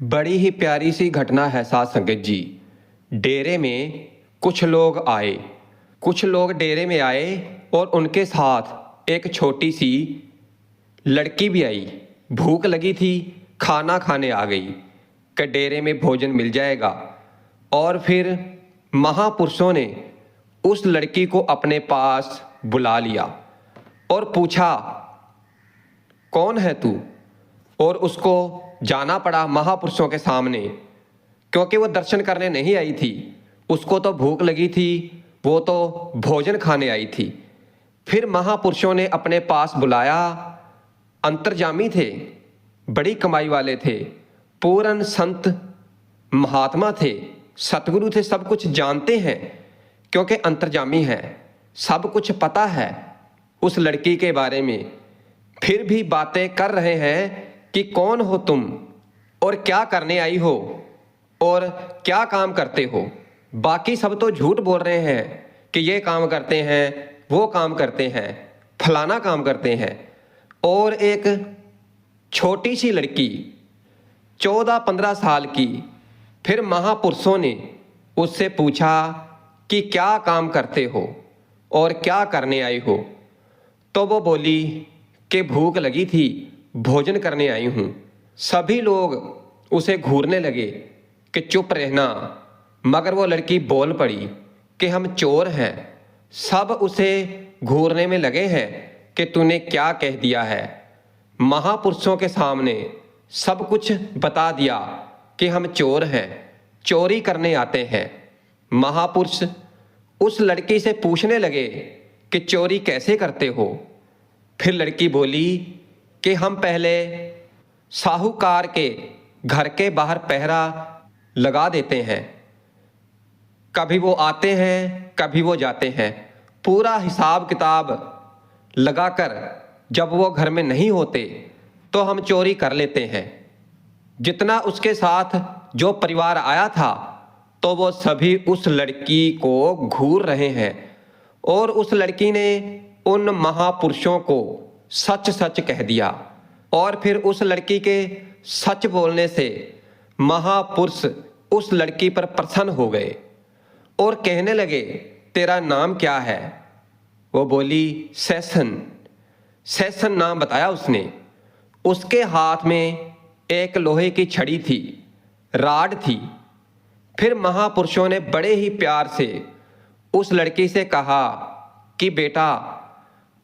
बड़ी ही प्यारी सी घटना है साथ संगत जी। डेरे में कुछ लोग आए। कुछ लोग डेरे में आए और उनके साथ एक छोटी सी लड़की भी आई। भूख लगी थी, खाना खाने आ गई कि डेरे में भोजन मिल जाएगा। और फिर महापुरुषों ने उस लड़की को अपने पास बुला लिया और पूछा, कौन है तू? और उसको जाना पड़ा महापुरुषों के सामने, क्योंकि वो दर्शन करने नहीं आई थी। उसको तो भूख लगी थी, वो तो भोजन खाने आई थी। फिर महापुरुषों ने अपने पास बुलाया। अंतर्जामी थे, बड़ी कमाई वाले थे, पूर्ण संत महात्मा थे, सतगुरु थे, सब कुछ जानते हैं क्योंकि अंतर्जामी हैं, सब कुछ पता है उस लड़की के बारे में। फिर भी बातें कर रहे हैं कि कौन हो तुम और क्या करने आई हो और क्या काम करते हो। बाकी सब तो झूठ बोल रहे हैं कि ये काम करते हैं, वो काम करते हैं, फलाना काम करते हैं। और एक छोटी सी लड़की 14-15 साल की, फिर महापुरुषों ने उससे पूछा कि क्या काम करते हो और क्या करने आई हो। तो वो बोली कि भूख लगी थी, भोजन करने आई हूँ। सभी लोग उसे घूरने लगे कि चुप रहना, मगर वो लड़की बोल पड़ी कि हम चोर हैं। सब उसे घूरने में लगे हैं कि तूने क्या कह दिया है। महापुरुषों के सामने सब कुछ बता दिया कि हम चोर हैं, चोरी करने आते हैं। महापुरुष उस लड़की से पूछने लगे कि चोरी कैसे करते हो। फिर लड़की बोली कि हम पहले साहूकार के घर के बाहर पहरा लगा देते हैं, कभी वो आते हैं कभी वो जाते हैं, पूरा हिसाब किताब लगाकर जब वो घर में नहीं होते तो हम चोरी कर लेते हैं। जितना उसके साथ जो परिवार आया था तो वो सभी उस लड़की को घूर रहे हैं। और उस लड़की ने उन महापुरुषों को सच सच कह दिया। और फिर उस लड़की के सच बोलने से महापुरुष उस लड़की पर प्रसन्न हो गए और कहने लगे, तेरा नाम क्या है? वो बोली, सैसन। सैसन नाम बताया उसने। उसके हाथ में एक लोहे की छड़ी थी, राड थी। फिर महापुरुषों ने बड़े ही प्यार से उस लड़की से कहा कि बेटा,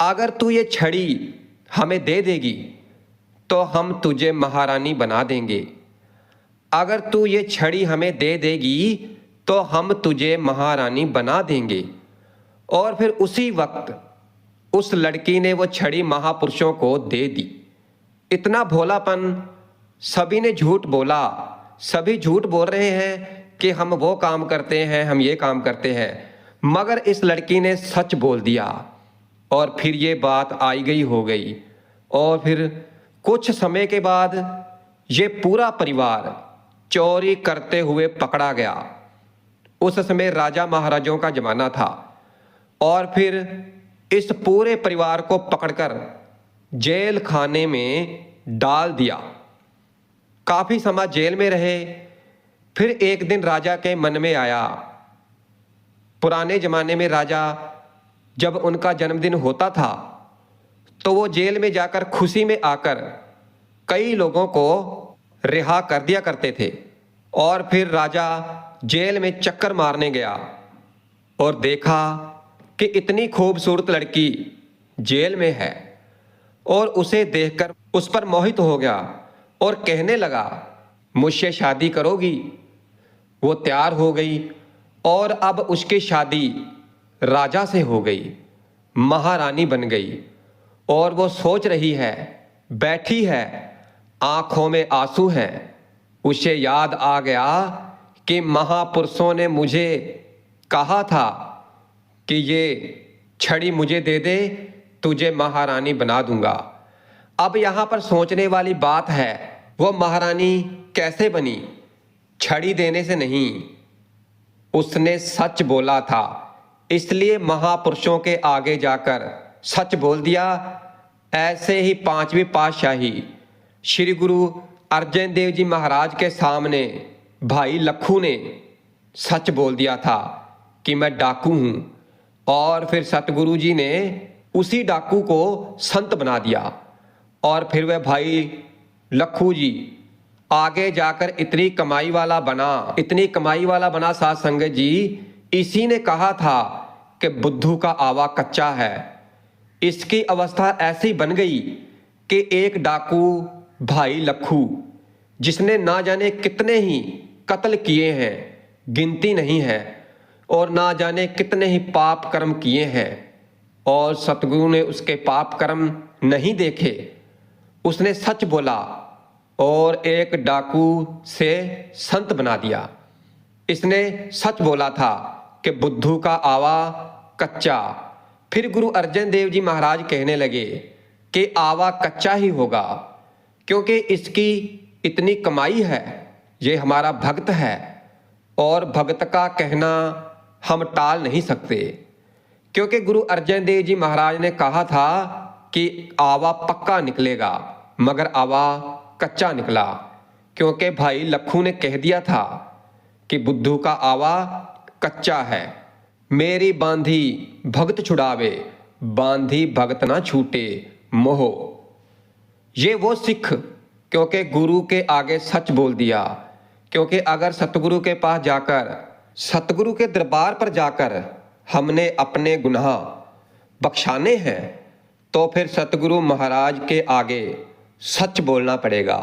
अगर तू ये छड़ी हमें दे देगी तो हम तुझे महारानी बना देंगे। अगर तू ये छड़ी हमें दे देगी तो हम तुझे महारानी बना देंगे। और फिर उसी वक्त उस लड़की ने वो छड़ी महापुरुषों को दे दी। इतना भोलापन! सभी ने झूठ बोला, सभी झूठ बोल रहे हैं कि हम वो काम करते हैं, हम ये काम करते हैं, मगर इस लड़की ने सच बोल दिया। और फिर ये बात आई गई हो गई। और फिर कुछ समय के बाद ये पूरा परिवार चोरी करते हुए पकड़ा गया। उस समय राजा महाराजों का जमाना था। और फिर इस पूरे परिवार को पकड़कर जेल खाने में डाल दिया। काफी समय जेल में रहे। फिर एक दिन राजा के मन में आया, पुराने जमाने में राजा जब उनका जन्मदिन होता था तो वो जेल में जाकर खुशी में आकर कई लोगों को रिहा कर दिया करते थे। और फिर राजा जेल में चक्कर मारने गया और देखा कि इतनी खूबसूरत लड़की जेल में है और उसे देखकर उस पर मोहित हो गया और कहने लगा, मुझसे शादी करोगी? वो तैयार हो गई और अब उसकी शादी राजा से हो गई, महारानी बन गई। और वो सोच रही है, बैठी है, आंखों में आंसू हैं। उसे याद आ गया कि महापुरुषों ने मुझे कहा था कि ये छड़ी मुझे दे दे, तुझे महारानी बना दूंगा। अब यहाँ पर सोचने वाली बात है, वो महारानी कैसे बनी? छड़ी देने से नहीं, उसने सच बोला था, इसलिए महापुरुषों के आगे जाकर सच बोल दिया। ऐसे ही 5वीं पातशाही श्री गुरु अर्जन देव जी महाराज के सामने भाई लखू ने सच बोल दिया था कि मैं डाकू हूँ, और फिर सतगुरु जी ने उसी डाकू को संत बना दिया। और फिर वह भाई लखू जी आगे जाकर इतनी कमाई वाला बना साध संगत जी। इसी ने कहा था कि बुद्धू का आवा कच्चा है। इसकी अवस्था ऐसी बन गई कि एक डाकू भाई लखू, जिसने ना जाने कितने ही कत्ल किए हैं, गिनती नहीं है, और ना जाने कितने ही पाप कर्म किए हैं, और सतगुरु ने उसके पाप कर्म नहीं देखे। उसने सच बोला और एक डाकू से संत बना दिया। इसने सच बोला था कि बुद्धू का आवा कच्चा। फिर गुरु अर्जन देव जी महाराज कहने लगे कि आवा कच्चा ही होगा, क्योंकि इसकी इतनी कमाई है, ये हमारा भक्त है, और भक्त का कहना हम टाल नहीं सकते। क्योंकि गुरु अर्जन देव जी महाराज ने कहा था कि आवा पक्का निकलेगा, मगर आवा कच्चा निकला, क्योंकि भाई लखू ने कह दिया था कि बुद्धू का आवा कच्चा है। मेरी बांधी भगत छुड़ावे, बांधी भगत ना छूटे मोह। ये वो सिख, क्योंकि गुरु के आगे सच बोल दिया। क्योंकि अगर सतगुरु के पास जाकर, सतगुरु के दरबार पर जाकर हमने अपने गुनाह बख्शाने हैं, तो फिर सतगुरु महाराज के आगे सच बोलना पड़ेगा।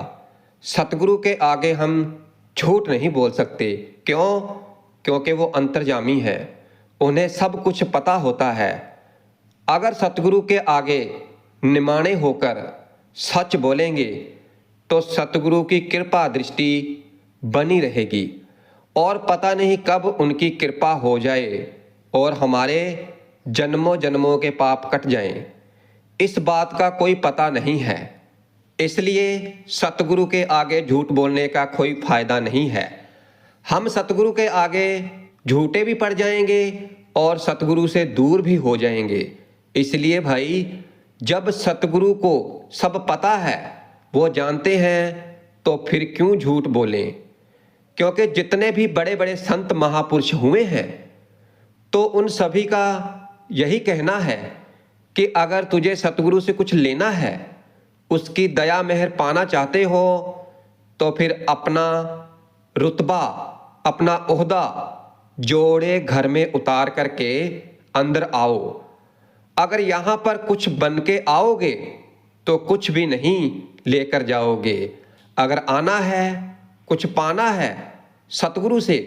सतगुरु के आगे हम झूठ नहीं बोल सकते। क्यों? क्योंकि वो अंतर्यामी है, उन्हें सब कुछ पता होता है। अगर सतगुरु के आगे निमाने होकर सच बोलेंगे तो सतगुरु की कृपा दृष्टि बनी रहेगी, और पता नहीं कब उनकी कृपा हो जाए और हमारे जन्मों जन्मों के पाप कट जाएं। इस बात का कोई पता नहीं है। इसलिए सतगुरु के आगे झूठ बोलने का कोई फायदा नहीं है। हम सतगुरु के आगे झूठे भी पड़ जाएंगे और सतगुरु से दूर भी हो जाएंगे। इसलिए भाई, जब सतगुरु को सब पता है, वो जानते हैं, तो फिर क्यों झूठ बोलें? क्योंकि जितने भी बड़े बड़े संत महापुरुष हुए हैं, तो उन सभी का यही कहना है कि अगर तुझे सतगुरु से कुछ लेना है, उसकी दया मेहर पाना चाहते हो, तो फिर अपना रुतबा, अपना ओहदा जोड़े घर में उतार करके अंदर आओ। अगर यहाँ पर कुछ बन के आओगे तो कुछ भी नहीं लेकर जाओगे। अगर आना है, कुछ पाना है सतगुरु से,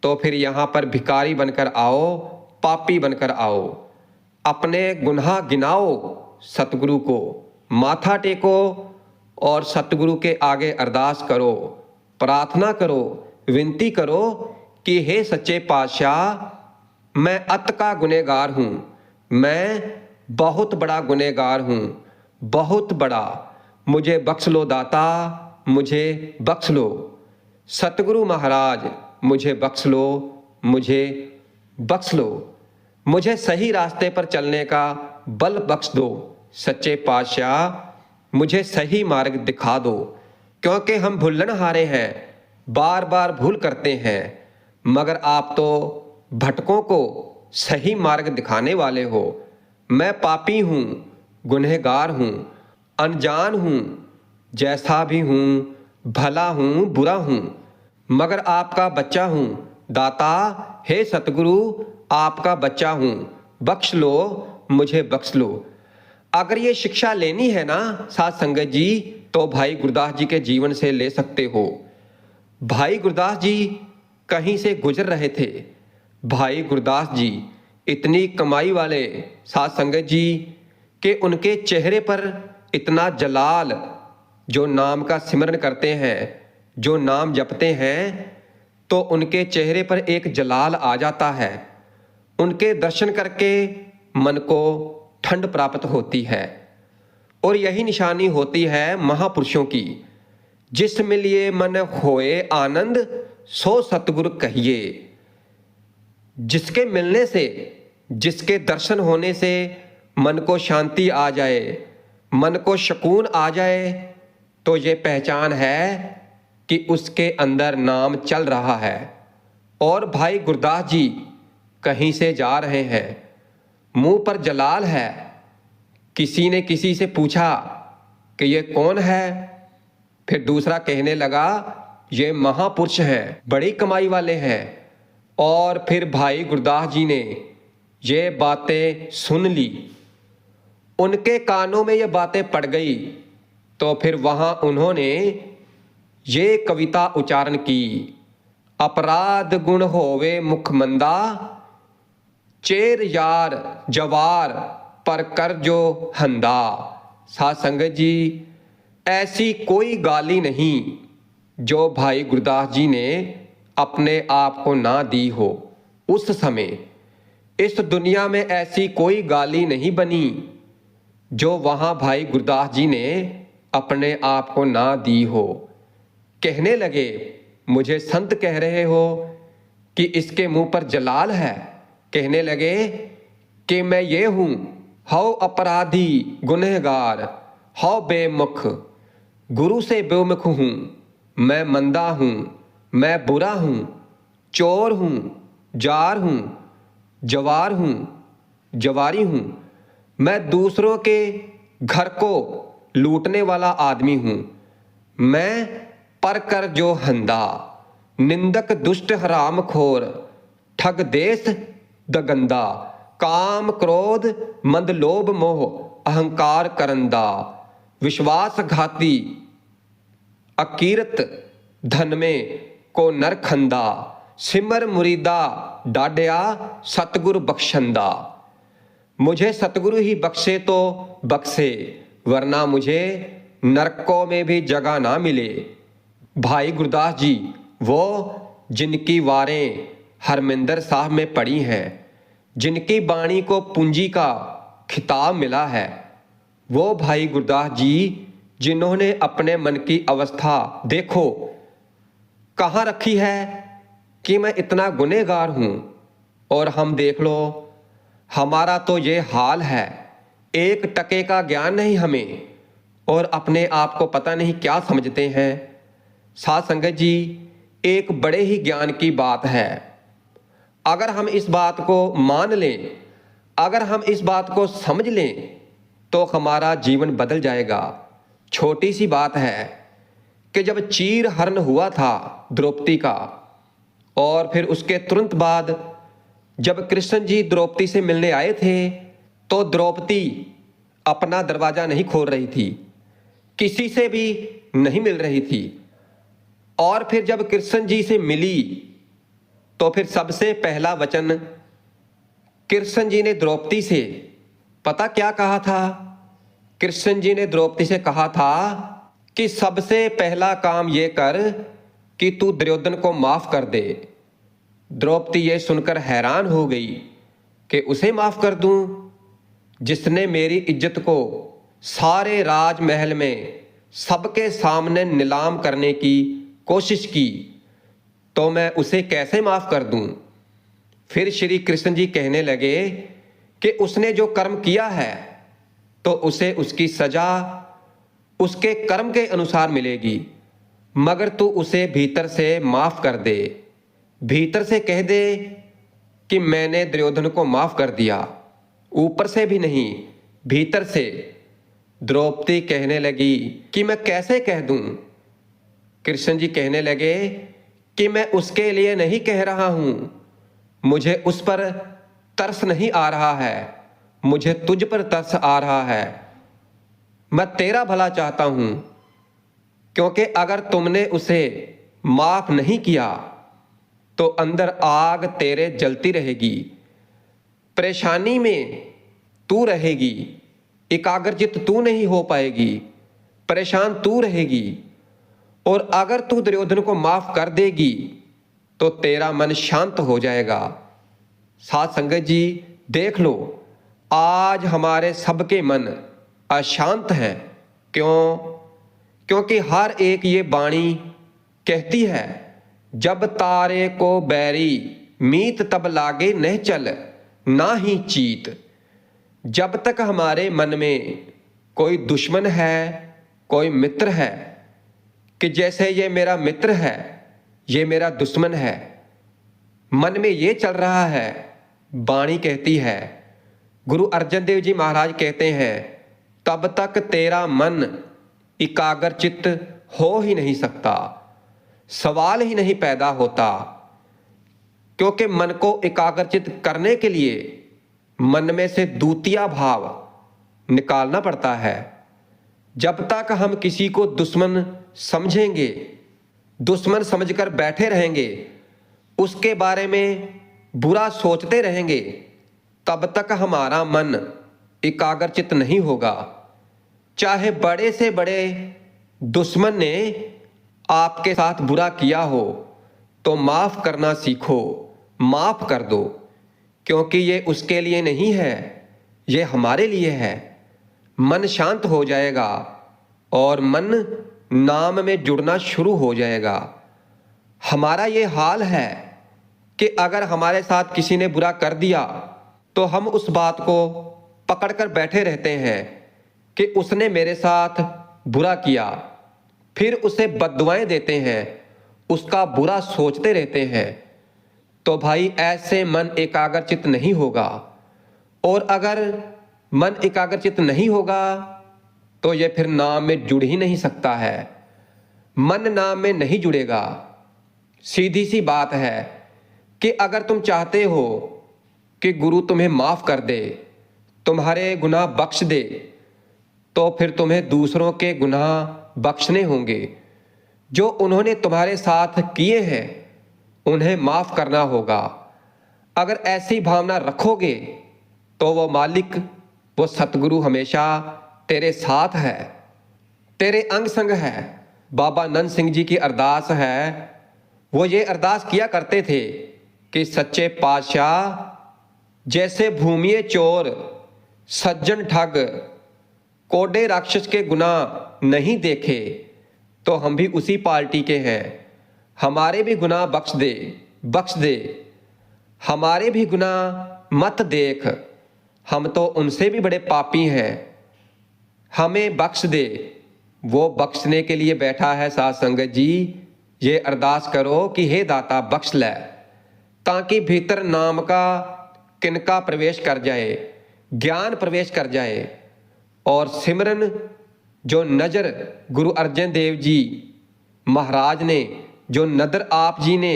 तो फिर यहाँ पर भिखारी बनकर आओ, पापी बनकर आओ। अपने गुनाह गिनाओ, सतगुरु को माथा टेको और सतगुरु के आगे अरदास करो, प्रार्थना करो, विनती करो कि हे सच्चे पातशाह, मैं अत का गुनहगार हूँ, मैं बहुत बड़ा गुनहगार हूँ, बहुत बड़ा, मुझे बख्श लो दाता, मुझे बख्श लो। सतगुरु महाराज मुझे बख्श लो, मुझे बख्श लो, मुझे सही रास्ते पर चलने का बल बख्श दो। सच्चे पातशाह मुझे सही मार्ग दिखा दो, क्योंकि हम भुल्लनहारे हैं, बार बार भूल करते हैं, मगर आप तो भटकों को सही मार्ग दिखाने वाले हो। मैं पापी हूँ, गुनहगार हूँ, अनजान हूँ, जैसा भी हूँ, भला हूँ, बुरा हूँ, मगर आपका बच्चा हूँ। दाता, हे सतगुरु, आपका बच्चा हूँ, बख्श लो, मुझे बख्श लो। अगर ये शिक्षा लेनी है ना साध संगत जी, तो भाई गुरदास जी के जीवन से ले सकते हो। भाई गुरदास जी कहीं से गुजर रहे थे। भाई गुरदास जी इतनी कमाई वाले साध संगत जी कि उनके चेहरे पर इतना जलाल, जो नाम का सिमरन करते हैं, जो नाम जपते हैं, तो उनके चेहरे पर एक जलाल आ जाता है। उनके दर्शन करके मन को ठंड प्राप्त होती है, और यही निशानी होती है महापुरुषों की। जिस मिलिए मन होए आनंद, सो सतगुरु कहिए। जिसके मिलने से, जिसके दर्शन होने से मन को शांति आ जाए, मन को सुकून आ जाए, तो ये पहचान है कि उसके अंदर नाम चल रहा है। और भाई गुरदास जी कहीं से जा रहे हैं, मुंह पर जलाल है। किसी ने किसी से पूछा कि ये कौन है? फिर दूसरा कहने लगा ये महापुरुष हैं, बड़ी कमाई वाले हैं। और फिर भाई गुरदास जी ने ये बातें सुन ली, उनके कानों में ये बातें पड़ गई। तो फिर वहां उन्होंने ये कविता उच्चारण की, अपराध गुण होवे मुख मंदा, चेर यार जवार पर कर जो हंदा। साध संगत जी, ऐसी कोई गाली नहीं जो भाई गुरदास जी ने अपने आप को ना दी हो। उस समय इस दुनिया में ऐसी कोई गाली नहीं बनी जो वहां भाई गुरदास जी ने अपने आप को ना दी हो। कहने लगे मुझे संत कह रहे हो कि इसके मुंह पर जलाल है। कहने लगे कि मैं ये हूं, हौ अपराधी गुनहगार, हौ बेमुख, गुरु से बेमुख हूं, मैं मंदा हूं, मैं बुरा हूं, चोर हूं, जार हूं, जवार हूं, जवारी हूं, मैं दूसरों के घर को लूटने वाला आदमी हूं, मैं पर कर जो हंदा, निंदक दुष्ट हराम खोर, ठग देश दगंदा, काम क्रोध मंद लोभ मोह अहंकार करंदा, विश्वासघाती अकीरत धन में को नर खंदा, सिमर मुरीदा डाडया सतगुरु बख्शंदा। मुझे सतगुरु ही बख्शे तो बख्शे, वरना मुझे नरकों में भी जगह ना मिले। भाई गुरदास जी वो जिनकी वारें हरमिंदर साहब में पड़ी हैं, जिनकी बाणी को पूंजी का खिताब मिला है, वो भाई गुरदास जी जिन्होंने अपने मन की अवस्था देखो कहाँ रखी है कि मैं इतना गुनहगार हूं। और हम देख लो हमारा तो ये हाल है, एक टके का ज्ञान नहीं हमें और अपने आप को पता नहीं क्या समझते हैं। साध संगत जी, एक बड़े ही ज्ञान की बात है। अगर हम इस बात को मान लें, अगर हम इस बात को समझ लें तो हमारा जीवन बदल जाएगा। छोटी सी बात है कि जब चीर हरण हुआ था द्रौपदी का, और फिर उसके तुरंत बाद जब कृष्ण जी द्रौपदी से मिलने आए थे तो द्रौपदी अपना दरवाजा नहीं खोल रही थी, किसी से भी नहीं मिल रही थी। और फिर जब कृष्ण जी से मिली तो फिर सबसे पहला वचन कृष्ण जी ने द्रौपदी से पता क्या कहा था? कृष्ण जी ने द्रौपदी से कहा था कि सबसे पहला काम ये कर कि तू दुर्योधन को माफ कर दे। द्रौपदी ये सुनकर हैरान हो गई कि उसे माफ कर दूं जिसने मेरी इज्जत को सारे राजमहल में सबके सामने नीलाम करने की कोशिश की, तो मैं उसे कैसे माफ कर दूं? फिर श्री कृष्ण जी कहने लगे कि उसने जो कर्म किया है तो उसे उसकी सजा उसके कर्म के अनुसार मिलेगी, मगर तू उसे भीतर से माफ कर दे। भीतर से कह दे कि मैंने दुर्योधन को माफ कर दिया, ऊपर से भी नहीं, भीतर से। द्रौपदी कहने लगी कि मैं कैसे कह दूं? कृष्ण जी कहने लगे कि मैं उसके लिए नहीं कह रहा हूं, मुझे उस पर तरस नहीं आ रहा है, मुझे तुझ पर तरस आ रहा है। मैं तेरा भला चाहता हूं, क्योंकि अगर तुमने उसे माफ नहीं किया तो अंदर आग तेरे जलती रहेगी, परेशानी में तू रहेगी, एकाग्रचित तू नहीं हो पाएगी, परेशान तू रहेगी। और अगर तू दुर्योधन को माफ कर देगी तो तेरा मन शांत हो जाएगा। साध संगत जी देख लो, आज हमारे सबके मन अशांत हैं। क्यों? क्योंकि हर एक ये वाणी कहती है, जब तारे को बैरी मीत तब लागे नहीं चल ना ही चीत। जब तक हमारे मन में कोई दुश्मन है, कोई मित्र है, कि जैसे ये मेरा मित्र है, ये मेरा दुश्मन है। मन में ये चल रहा है, वाणी कहती है। गुरु अर्जन देव जी महाराज कहते हैं, तब तक तेरा मन एकाग्र चित्त हो ही नहीं सकता, सवाल ही नहीं पैदा होता। क्योंकि मन को एकाग्रचित करने के लिए मन में से द्वितीय भाव निकालना पड़ता है। जब तक हम किसी को दुश्मन समझेंगे, दुश्मन समझकर बैठे रहेंगे, उसके बारे में बुरा सोचते रहेंगे, तब तक हमारा मन एकाग्रचित नहीं होगा। चाहे बड़े से बड़े दुश्मन ने आपके साथ बुरा किया हो तो माफ करना सीखो, माफ कर दो, क्योंकि ये उसके लिए नहीं है, ये हमारे लिए है। मन शांत हो जाएगा और मन नाम में जुड़ना शुरू हो जाएगा। हमारा ये हाल है कि अगर हमारे साथ किसी ने बुरा कर दिया तो हम उस बात को पकड़कर बैठे रहते हैं कि उसने मेरे साथ बुरा किया, फिर उसे बद्दुआएं देते हैं, उसका बुरा सोचते रहते हैं। तो भाई ऐसे मन एकाग्रचित नहीं होगा। और अगर मन एकाग्रचित नहीं होगा तो ये फिर नाम में जुड़ ही नहीं सकता है। मन नाम में नहीं जुड़ेगा। सीधी सी बात है कि अगर तुम चाहते हो कि गुरु तुम्हें माफ कर दे, तुम्हारे गुनाह बख्श दे, तो फिर तुम्हें दूसरों के गुनाह बख्शने होंगे। जो उन्होंने तुम्हारे साथ किए हैं उन्हें माफ करना होगा। अगर ऐसी भावना रखोगे तो वो मालिक, वो सतगुरु हमेशा तेरे साथ है, तेरे अंग संग है। बाबा नंद सिंह जी की अरदास है, वो ये अरदास किया करते थे कि सच्चे पातशाह, जैसे भूमिये चोर सज्जन ठग, कोडे राक्षस के गुनाह नहीं देखे, तो हम भी उसी पार्टी के हैं। हमारे भी गुनाह बख्श दे, बख्श दे। हमारे भी गुनाह मत देख, हम तो उनसे भी बड़े पापी हैं, हमें बख्श दे। वो बख्शने के लिए बैठा है। साध संगत जी, ये अरदास करो कि हे दाता बख्श ले, ताकि भीतर नाम का किनका प्रवेश कर जाए, ज्ञान प्रवेश कर जाए। और सिमरन जो नज़र गुरु अर्जन देव जी महाराज ने, जो नदर आप जी ने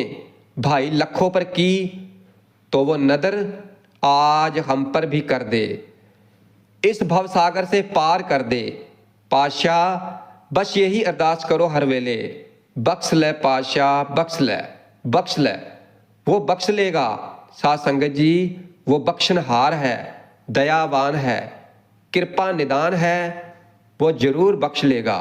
भाई लखों पर की, तो वो नदर आज हम पर भी कर दे, इस भवसागर से पार कर दे। पातशाह बस यही अरदास करो हर वेले, बख्श ले पातशाह, बख्श ले, बख्श ले। वो बख्श लेगा। साध संगत जी, वो बख्शनहार है, दयावान है, कृपा निदान है, वो जरूर बख्श लेगा।